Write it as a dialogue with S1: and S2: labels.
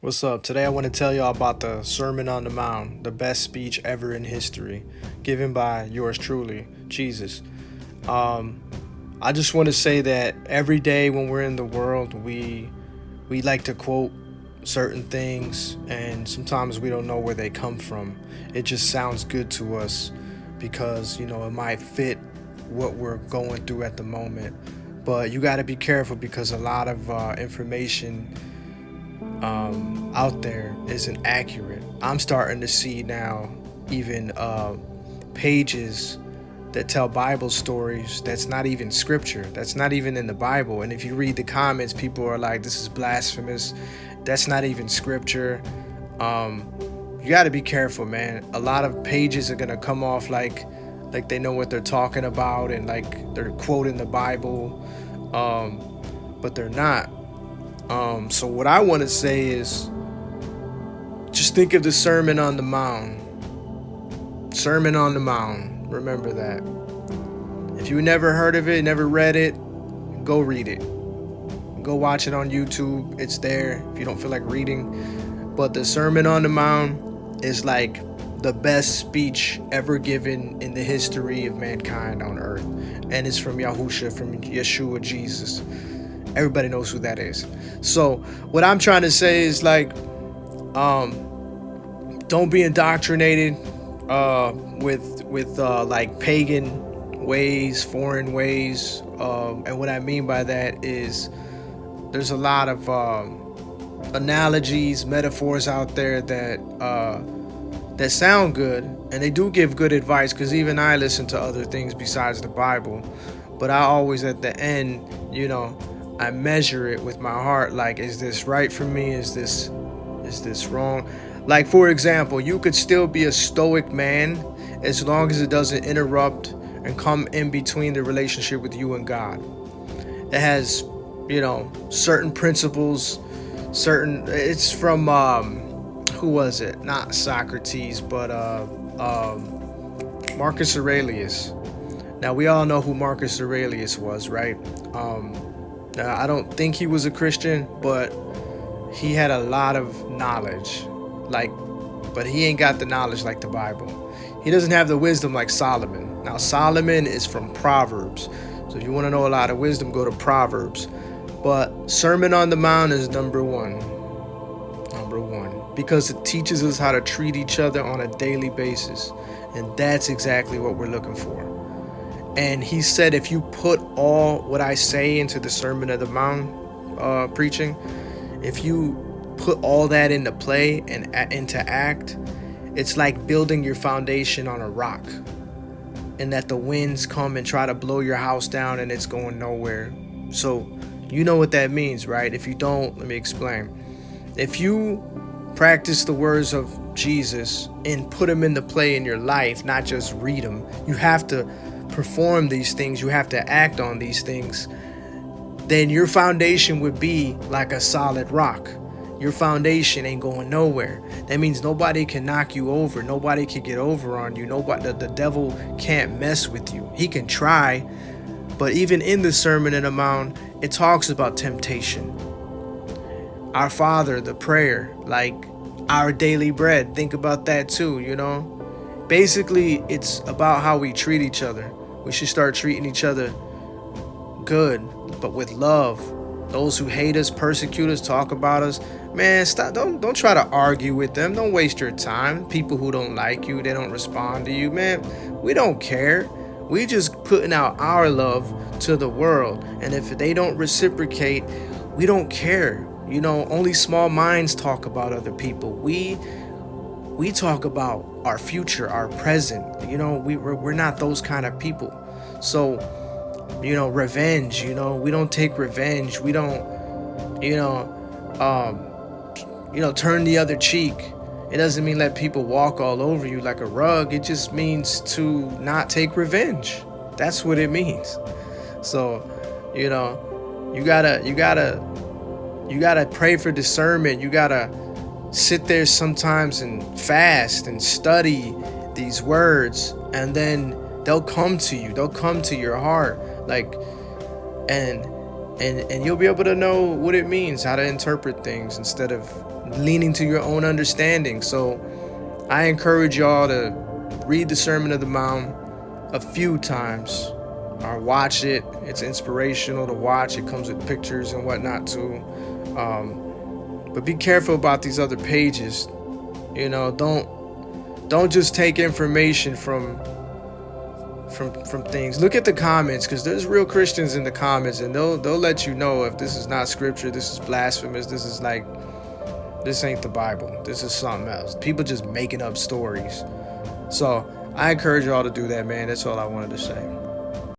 S1: What's up? Today I want to tell y'all about the Sermon on the Mount, the best speech ever in history, given by yours truly, Jesus. Um, I just want to say that every day when we're in the world, we like to quote certain things, and sometimes we don't know where they come from. It just sounds good to us because it might fit what we're going through at the moment. But you got to be careful because a lot of information out there isn't accurate. I'm starting to see now even pages that tell Bible stories that's not even scripture, that's not even in the Bible. And if you read the comments, people are like, this is blasphemous, that's not even scripture. You got to be careful, man. A lot of pages are going to come off like they know what they're talking about and like they're quoting the Bible, but they're not. So what I want to say is just think of the Sermon on the Mount. Sermon on the Mount. Remember that. If you never heard of it, never read it, go read it. Go watch it on YouTube. It's there if you don't feel like reading. But the Sermon on the Mount is like the best speech ever given in the history of mankind on earth. And it's from Yahusha, from Yeshua, Jesus. Everybody knows who that is. So what I'm trying to say is don't be indoctrinated with like pagan ways, foreign ways. And what I mean by that is there's a lot of analogies, metaphors out there that sound good, and they do give good advice, because even I listen to other things besides the Bible. But I always at the end, I measure it with my heart. Like, is this right for me? Is this wrong? Like, for example, you could still be a stoic man as long as it doesn't interrupt and come in between the relationship with you and God. It has, certain principles, it's from, who was it? Not Socrates, but Marcus Aurelius. Now, we all know who Marcus Aurelius was, right? Now, I don't think he was a Christian, but he had a lot of knowledge, but he ain't got the knowledge like the Bible. He doesn't have the wisdom like Solomon. Now, Solomon is from Proverbs. So if you want to know a lot of wisdom, go to Proverbs. But Sermon on the Mount is number one, because it teaches us how to treat each other on a daily basis. And that's exactly what we're looking for. And he said, if you put all what I say into the Sermon on the Mount preaching, if you put all that into play and into act, it's like building your foundation on a rock, and that the winds come and try to blow your house down and it's going nowhere. So you know what that means, right? If you don't, let me explain. If you practice the words of Jesus and put them into play in your life, not just read them, you have to perform these things, you have to act on these things, then your foundation would be like a solid rock. Your foundation ain't going nowhere. That means nobody can knock you over. Nobody can get over on you. The devil can't mess with you. He can try, but even in the Sermon on the Mount, it talks about temptation. Our Father, the prayer, like our daily bread. Think about that too, Basically, it's about how we treat each other. We should start treating each other good, but with love. Those who hate us, persecute us, talk about us, man, stop. Don't try to argue with them. Don't waste your time. People who don't like you, they don't respond to you, man. We don't care. We just putting out our love to the world, and if they don't reciprocate, we don't care. Only small minds talk about other people. We talk about our future, our present. We're not those kind of people. So, revenge, we don't take revenge. We don't, turn the other cheek. It doesn't mean let people walk all over you like a rug. It just means to not take revenge. That's what it means. So, you gotta pray for discernment. You gotta sit there sometimes and fast and study these words, and then they'll come to you. They'll come to your heart. And and you'll be able to know what it means, how to interpret things instead of leaning to your own understanding. So I encourage y'all to read the Sermon of the Mount a few times or watch it. It's inspirational to watch. It comes with pictures and whatnot too. But be careful about these other pages. Don't just take information from things. Look at the comments, because there's real Christians in the comments, and they'll let you know if this is not scripture, this is blasphemous, this ain't the Bible, this is something else. People just making up stories. So I encourage y'all to do that, man. That's all I wanted to say.